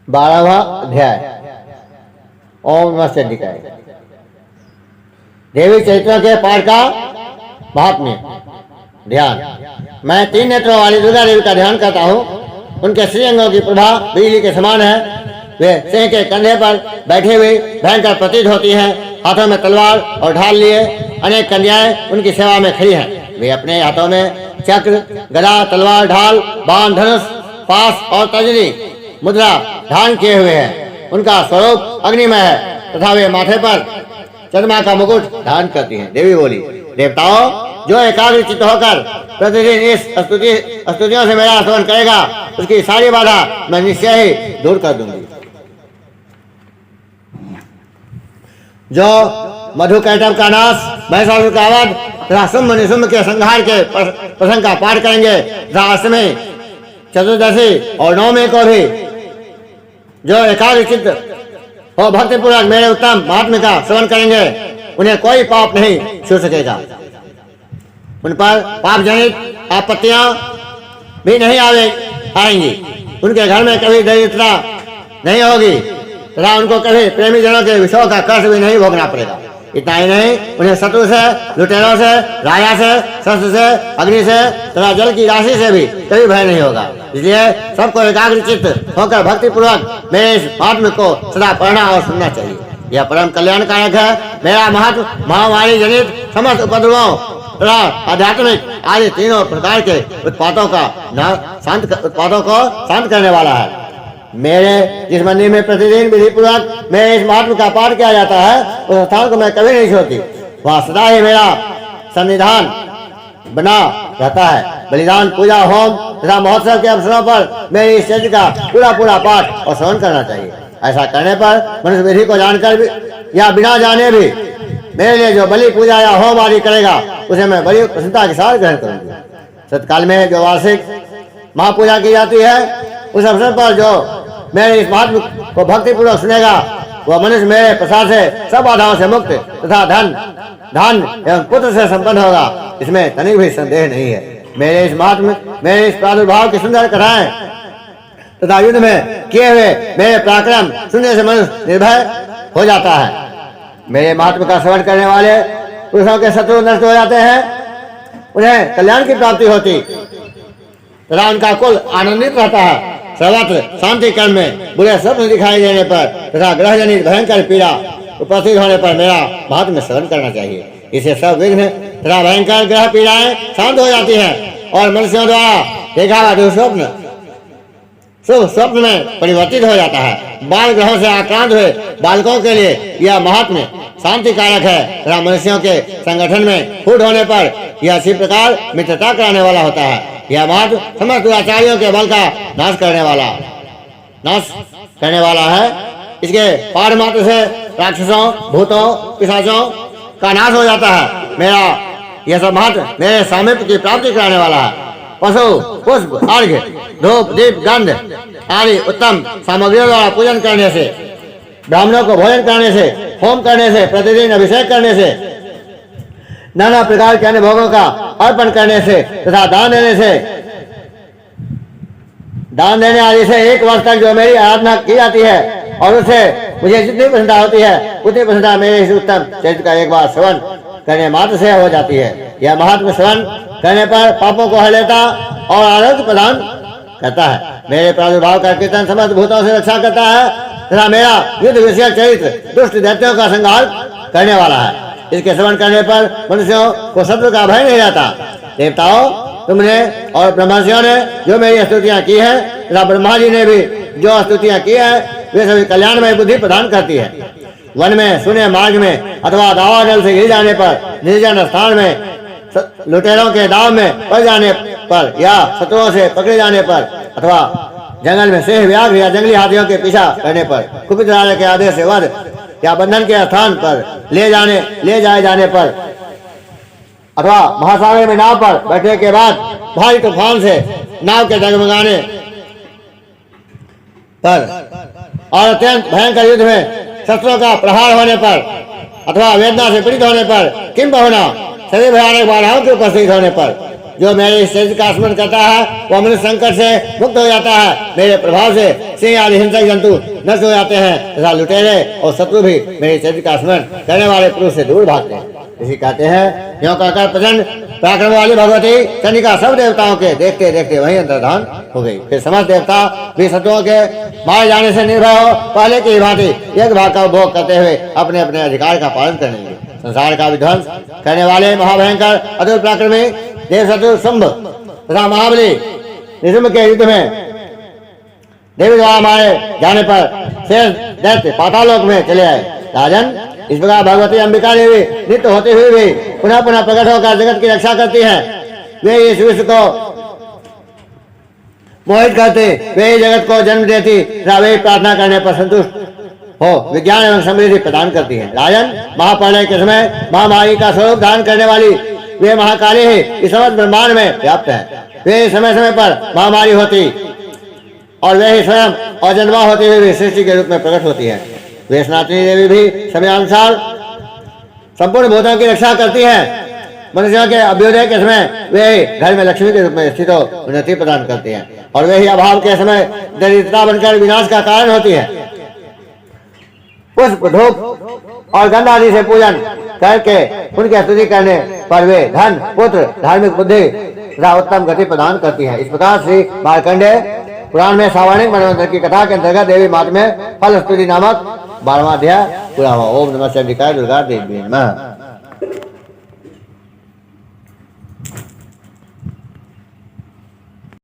12वां अध्याय ओम नमः सिद्धिकाय। देवी चरित्र के पाठ का महात्म्य। ध्यान। मैं 3 नेत्रों वाली दुर्गा देवी का ध्यान करता हूँ। उनके श्रीअंगों की प्रभा बिजली के समान है। वे सिंह के कंधे पर बैठे हुए भयंकर प्रतीत होती हैं। हाथों में तलवार और ढाल लिए अनेक कन्याएं उनकी सेवा में खड़ी हैं। वे अपने हाथों में चक्र, गदा, तलवार, ढाल, बाण, धनुष, पास और तर्जनी मुद्रा धारण किए हुए हैं। उनका स्वरूप अग्निमय है तथा वे माथे पर चंद्रमा का मुकुट धारण करती हैं। देवी बोली, देवताओं, जो एकाग्रचित्त होकर प्रतिदिन इस स्तुतियों से मेरा श्रवण करेगा उसकी सारी बाधा मैं निश्चय ही दूर कर दूंगी। जो मधुकैटभ का नाश, महिषासुर का वध तथा शुंभ निशुंभ के संहार के प्रसंग का पाठ करेंगे तथा अष्टमी, चतुर्दशी और नवमी को भी जो एकाग्रचित्त हो भक्तिपूर्वक मेरे उत्तम महात्म्य का श्रवण करेंगे उन्हें कोई पाप नहीं छू सकेगा। उन पर पाप जनित आपत्तियां भी नहीं आएंगी। उनके घर में कभी दरिद्रता नहीं होगी तथा उनको कभी प्रेमी जनों के विषयों का कष्ट भी नहीं भोगना पड़ेगा। इतना ही नहीं, उन्हें शत्रु से, लुटेरों से, राजा से, शस्त्र से, अग्नि से तथा जल की राशि से भी कभी भय नहीं होगा। इसलिए सबको एकाग्रचित्त होकर भक्ति पूर्वक मेरे इस महात्म्य को सदा पढ़ना और सुनना चाहिए। यह परम कल्याणकारक है। मेरा महात्म महामारी जनित समस्त उपद्रवों तथा आध्यात्मिक आदि तीनों प्रकार के उत्पातों को शांत करने वाला है। मेरे जिस मंदिर में प्रतिदिन विधि पूर्वक मेरे इस महात्म का पाठ किया जाता है उस स्थान को मैं कभी नहीं छोड़ती। वहाँ सदा ही मेरा सन्निधान बना रहता है। बलिदान, पूजा, होम तथा महोत्सव के अवसरों पर मेरे इस चरित्र का पूरा पाठ और श्रवण करना चाहिए। ऐसा करने पर मनुष्य विधि को जानकर भी या बिना जाने भी मेरे लिए जो बलि, पूजा या होम आदि करेगा उसे मैं बड़ी प्रसन्नता के साथ ग्रहण करूंगी। सतकाल में जो वार्षिक महापूजा की जाती है उस अवसर पर जो मेरे इस महात्म को भक्ति पूर्वक सुनेगा वह मनुष्य मेरे प्रसाद से सब बाधाओं से मुक्त तथा धन एवं पुत्र से संपन्न होगा। इसमें तनिक भी संदेह नहीं है। मेरे इस महात्म, मेरे इस प्रादुर्भाव की सुंदर कथाएं तथा युद्ध में किए हुए मेरे पराक्रम सुनने से मनुष्य निर्भय हो जाता है। मेरे महात्म का श्रवण करने वाले पुरुषों के शत्रु नष्ट हो जाते हैं, उन्हें कल्याण की प्राप्ति होती तथा उनका कुल आनंदित रहता है। सर्वत्र शांति कर्म में बुरे स्वप्न दिखाई देने पर तथा ग्रह जनित भयंकर पीड़ा उपस्थित होने पर मेरा महात्म्य श्रवण करना चाहिए। इसे सब विघ्न तथा भयंकर ग्रह पीड़ाएं शांत हो जाती हैं और मनुष्यों द्वारा देखा हुआ दुस्वप्न शुभ स्वप्न में परिवर्तित हो जाता है। बाल ग्रहों से आक्रांत हुए बालकों के लिए यह महात्म्य शांति कारक है तथा मनुष्यों के संगठन में फूट होने पर यह इसी प्रकार मित्रता कराने वाला होता है। यह महात्म समस्त दुराचारियों के बल का नाश करने वाला है। इसके पाठ मात्र से राक्षसों, भूतों, पिशाचों का नाश हो जाता है। मेरा यह सब महात्म मेरे सामीप्य की प्राप्ति कराने वाला है। पशु, पुष्प, अर्घ्य, धूप, दीप, गंध आदि उत्तम सामग्रियों द्वारा पूजन करने से, ब्राह्मणों को भोजन करने से, होम करने से, प्रतिदिन अभिषेक करने से, नाना प्रकार के अन्य भोगों का अर्पण करने से तथा दान देने आदि से 1 वर्ष तक जो मेरी आराधना की जाती है और उससे मुझे जितनी प्रसन्नता होती है उतनी प्रसन्नता मेरे इस उत्तम चरित्र का एक बार श्रवण करने मात्र से हो जाती है। यह महात्म श्रवण करने पर पापों को हर लेता और आरोग्य प्रदान करता है। मेरे प्रादुर्भाव का कीर्तन समस्त भूतों से रक्षा करता है तथा मेरा युद्ध विषयक चरित्र दुष्ट दैत्यों का संहार करने वाला है। इसके श्रवण करने पर मनुष्यों को शत्रु का भय नहीं रहता। देवताओं, तुमने और ब्रह्मर्षियों ने जो मेरी स्तुतियां की है तथा ब्रह्मा जी ने भी जो स्तुतियां की है वे सभी कल्याणमय बुद्धि प्रदान करती है। वन में, शून्य मार्ग में अथवा दावानल से गिर जाने पर, निर्जन स्थान में, लुटेरों के दाव में पड़ जाने पर या शत्रुओं से पकड़े जाने पर अथवा जंगल में सिंह, व्याघ्र या जंगली हाथियों के पीछा करने पर, कुपित राजा के आदेश से वध या बंधन के स्थान पर ले जाए जाने पर अथवा महासागर में नाव पर बैठने के बाद भारी तूफान से नाव के डगमगाने पर और अत्यंत भयंकर युद्ध में शस्त्रों का प्रहार होने पर अथवा वेदना से पीड़ित होने पर, किंबहुना सभी भयानक बाधाओं के उपस्थित होने पर जो मेरे इस शरीर का स्मरण करता है वो मनुष्य संकट से मुक्त हो जाता है। मेरे प्रभाव से सिंह आदि हिंसक जंतु नष्ट हो जाते हैं तथा लुटेरे और शत्रु भी मेरे शरीर का स्मरण करने वाले पुरुष से दूर भागते हैं। इसी कहते हैं, यों कहकर प्रचंड पराक्रम वाली भगवती चंडिका सब देवताओं के देखते देखते वहीं अंतर्धान हो गई। फिर समस्त देवता भी शत्रुओं के मारे जाने से निर्भय हो पहले की भांति एक भाग का उपभोग करते हुए अपने अपने अधिकार का पालन करने लगे। संसार का विध्वंस करने वाले महाभयंकर अतुल पराक्रमी देव शत्रु शुंभ तथा महाबली निशुंभ के युद्ध में देवी द्वारा मारे जाने पर शेष दैत्य पातालोक में चले आए। राजन, इस प्रकार भगवती अंबिका देवी नित्य होते हुए भी पुनः पुनः प्रकट होकर जगत की रक्षा करती हैं। वे इस विश्व को मोहित करते, वे ही जगत को जन्म देती तथा वे प्रार्थना करने पर संतुष्ट हो विज्ञान एवं समृद्धि प्रदान करती है। राजन, महाप्रलय के समय महामारी का स्वरूप धारण करने वाली वे महाकाली ही इस समस्त ब्रह्मांड में व्याप्त है। वे समय समय पर महामारी होती और वे ही स्वयं अजन्मा होती हुई सृष्टि के रूप में प्रकट होती है। वे सनातनी देवी भी समयानुसार संपूर्ण भूतों की रक्षा करती है। मनुष्यों के अभ्युदय के समय वे घर में लक्ष्मी के रूप में स्थित हो उन्नति प्रदान करती हैं और वे ही अभाव के समय दरिद्रता बनकर विनाश का कारण होती है। पुष्प, धूप और गंध आदि से पूजन करके उनकी स्तुति करने पर वे धन, पुत्र, धार्मिक बुद्धि तथा उत्तम गति प्रदान करती है। इस प्रकार श्री मार्कंडेय पुराण में सावर्णिक मनवंतर की कथा के अंतर्गत देवी मात में फल स्तुति नामक 12वां अध्याय पूरा हुआ। ओम नमः शिवाय, दुर्गा देवी नमः।